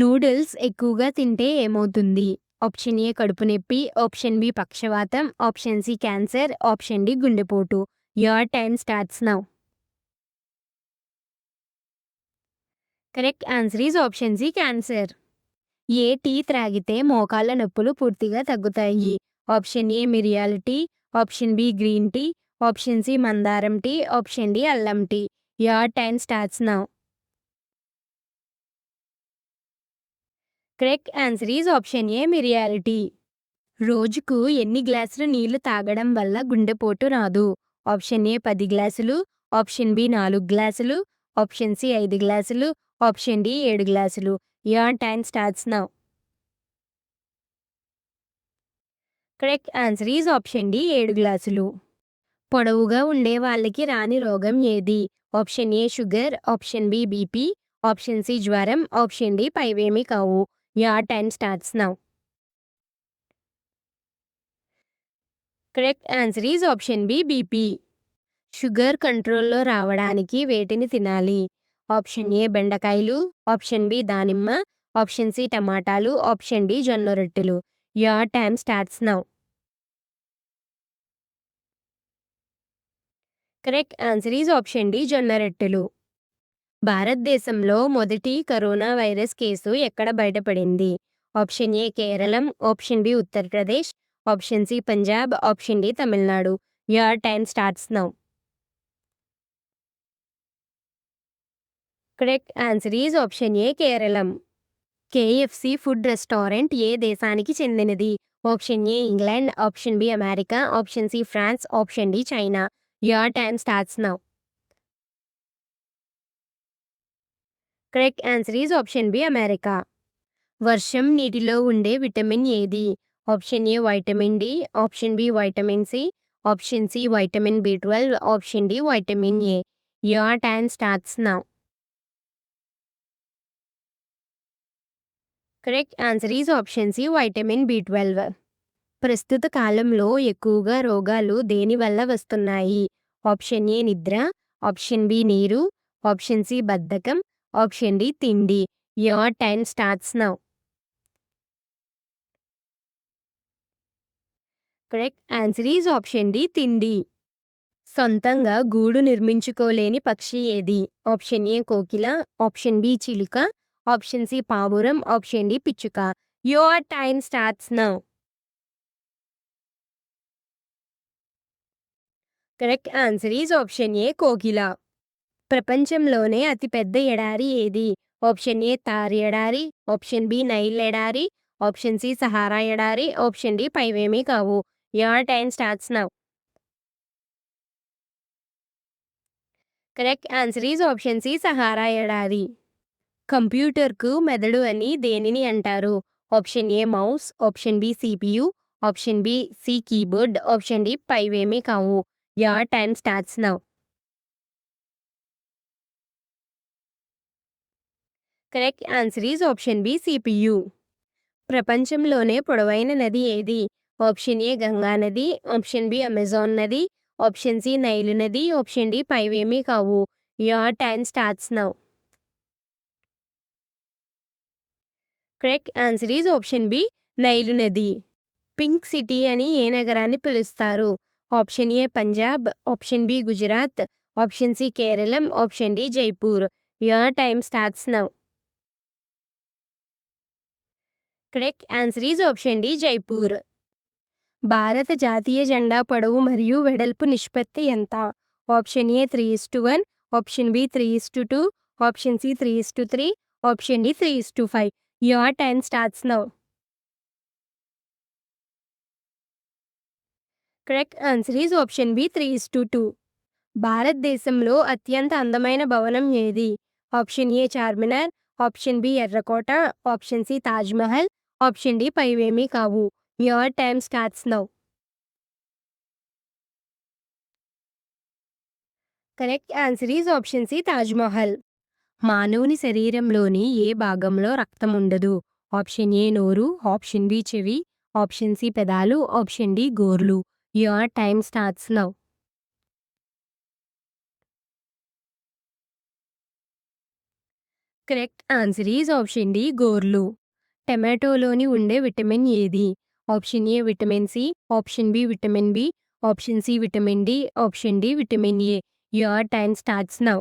Noodles ఎక్కువగా తింటే ఏమవుతుంది? ఆప్షన్ ఏ కడుపు నొప్పి, ఆప్షన్ బి పక్షవాతం, option C cancer, option D గుండెపోటు. Your time starts now. Correct answer is option C cancer. ఏ టీ త్రాగితే మోకాళ్ళ నొప్పులు పూర్తిగా తగ్గుతాయి? ఆప్షన్ ఏ మిరియాల tea, option B green tea, option C మందారం టీ, ఆప్షన్ డి అల్లం tea. Your time starts now. Correct answer is option A మిరియాల టీ. రోజుకు ఎన్ని గ్లాసులు నీళ్లు తాగడం వల్ల గుండెపోటు రాదు? ఆప్షన్ ఏ 10 గ్లాసులు, ఆప్షన్ బి 4 గ్లాసులు, ఆప్షన్ సి 5 గ్లాసులు, ఆప్షన్ డి 7 గ్లాసులు. Your time starts now. Correct answer is option D 7 గ్లాసులు. పొడవుగా ఉండే వాళ్ళకి రాని రోగం ఏది? Option A sugar, option B BP, option C జ్వరం, ఆప్షన్ డి పైవేమీ కావు. Your time starts now. Correct answer is option B BP. Sugar కంట్రోల్‌లో రావడానికి వేటిని తినాలి? ఆప్షన్ ఏ బెండకాయలు, ఆప్షన్ బి దానిమ్మ, ఆప్షన్ సి టమాటాలు, ఆప్షన్ డి జొన్న రొట్టెలు. Your time starts now. Correct answer is option D జొన్న రొట్టెలు. భారతదేశంలో మొదటి కరోనా వైరస్ కేసు ఎక్కడ బయటపడింది? Option A Keralam, option B Uttar Pradesh, option C Punjab, option D Tamil Nadu. Your time starts now. Correct answer is option A Keralam. KFC food restaurant ఏ దేశానికి చెందినది? Option A England, option B America, option C France, option D China. Your time starts now. Correct answer is option B America. వర్షం నీటిలో ఉండే vitamin ఏది? Option A vitamin D, option B vitamin C, option C vitamin B12, option D vitamin A. Your time starts now. Correct answer is option C vitamin B12. ప్రస్తుత కాలంలో ఎక్కువగా రోగాలు దేని వల్ల వస్తున్నాయి? ఆప్షన్ ఏ నిద్ర, ఆప్షన్ బి నీరు, option C బద్ధకం, ఆప్షన్ డి తిండి. Your time starts now. Correct answer is option D తిండి. సొంతంగా గూడు నిర్మించుకోలేని పక్షి ఏది? ఆప్షన్ ఏ కోకిల, ఆప్షన్ బి చిలుక, ఆప్షన్ సి పావురం, ఆప్షన్ డి పిచ్చుక. Your time starts now. Correct answer is option A కోకిల. ప్రపంచంలోనే అతిపెద్ద ఎడారి ఏది? ఆప్షన్ ఏ థార్ ఎడారి, ఆప్షన్ బి నైల్ ఎడారి, ఆప్షన్ సి సహారా ఎడారి, ఆప్షన్ డి పైవేమీ కావు. Your time starts now. Correct answer is option C Sahara ఎడారి. కంప్యూటర్కు మెదడు అని దేనిని అంటారు? Option A mouse, option B CPU, option B C keyboard, option D పైవేమీ కావు. Your time starts now. Correct answer is option B CPU. ప్రపంచంలోనే పొడవైన నది ఏది? ఆప్షన్ ఏ గంగా నది, ఆప్షన్ బి అమెజాన్ నది, ఆప్షన్ సి నైలు నది, ఆప్షన్ డి పైవేమీ కావు. Your time starts now. Correct answer is option B Nile నది. పింక్ సిటీ అని ఏ నగరాన్ని పిలుస్తారు? Option A Punjab, option B Gujarat, option C Keralam, option D Jaipur. Your time starts now. Correct answer is option D Jaipur. భారత జాతీయ జెండా పొడవు మరియు వెడల్పు నిష్పత్తి ఎంత? Option A 3:1, option B 3:2, option C 3:3, option D 3:5. Your time starts now. Correct answer is option B 3:2. భారతదేశంలో అత్యంత అందమైన భవనం ఏది? Option A Charminar, option B ఎర్రకోట, option C Taj Mahal, option D పైవేమీ కావు. Your time starts now. Correct answer is option C Taj Mahal. మానవుని శరీరంలోని ఏ భాగంలో రక్తం ఉండదు? ఆప్షన్ ఏ నోరు, ఆప్షన్ బి చెవి, ఆప్షన్ సి పెదాలు, ఆప్షన్ డి గోర్లు. Your time starts now. Correct answer is option D గోర్లు. టమాటోలోని ఉండే విటమిన్ ఏది? Option A vitamin C, option B vitamin B, option C vitamin D, option D vitamin A. Your time starts now.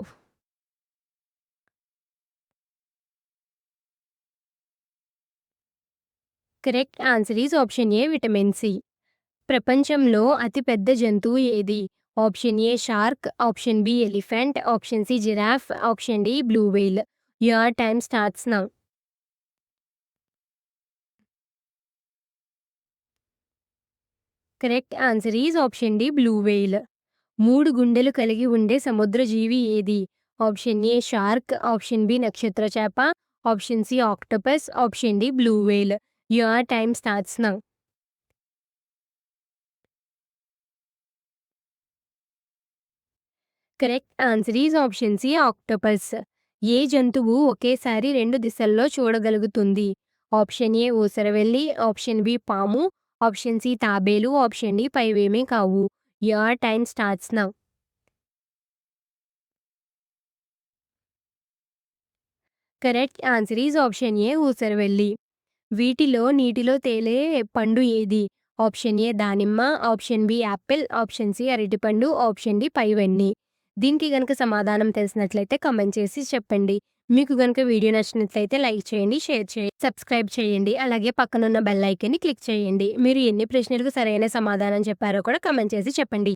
Correct answer is option A vitamin C. ప్రపంచంలో అతిపెద్ద జంతువు ఏది? Option A shark, option B elephant, option C giraffe, option D blue whale. Your time starts now. Correct answer is option D blue whale. 3 గుండెలు కలిగి ఉండే సముద్ర జీవి ఏది? Option A shark, option B నక్షత్ర చేప, option C octopus, option D blue whale. Your time starts now. Correct answer is option C octopus. ఏ జంతువు ఒకేసారి 2 దిశల్లో చూడగలుగుతుంది? ఆప్షన్ ఏ ఊసరవెల్లి, ఆప్షన్ బి పాము, ఆప్షన్ సి తాబేలు, ఆప్షన్ డి పైవేమీ కావు. Your time starts now. Correct answer is option A ఊసరవెల్లి. వీటిలో నీటిలో తేలే పండు ఏది? ఆప్షన్ ఏ దానిమ్మ, option B apple, option C అరటిపండు, ఆప్షన్ డి పైవన్నీ. దీనికి గనుక సమాధానం తెలిసినట్లయితే కామెంట్ చేసి చెప్పండి. మీకు గనుక వీడియో నచ్చినట్లయితే లైక్ చేయండి, షేర్ చేయండి, సబ్స్క్రైబ్ చేయండి. అలాగే పక్కనున్న బెల్ ఐకాన్ని క్లిక్ చేయండి. మీరు ఎన్ని ప్రశ్నలకు సరైన సమాధానం చెప్పారో కూడా కామెంట్ చేసి చెప్పండి.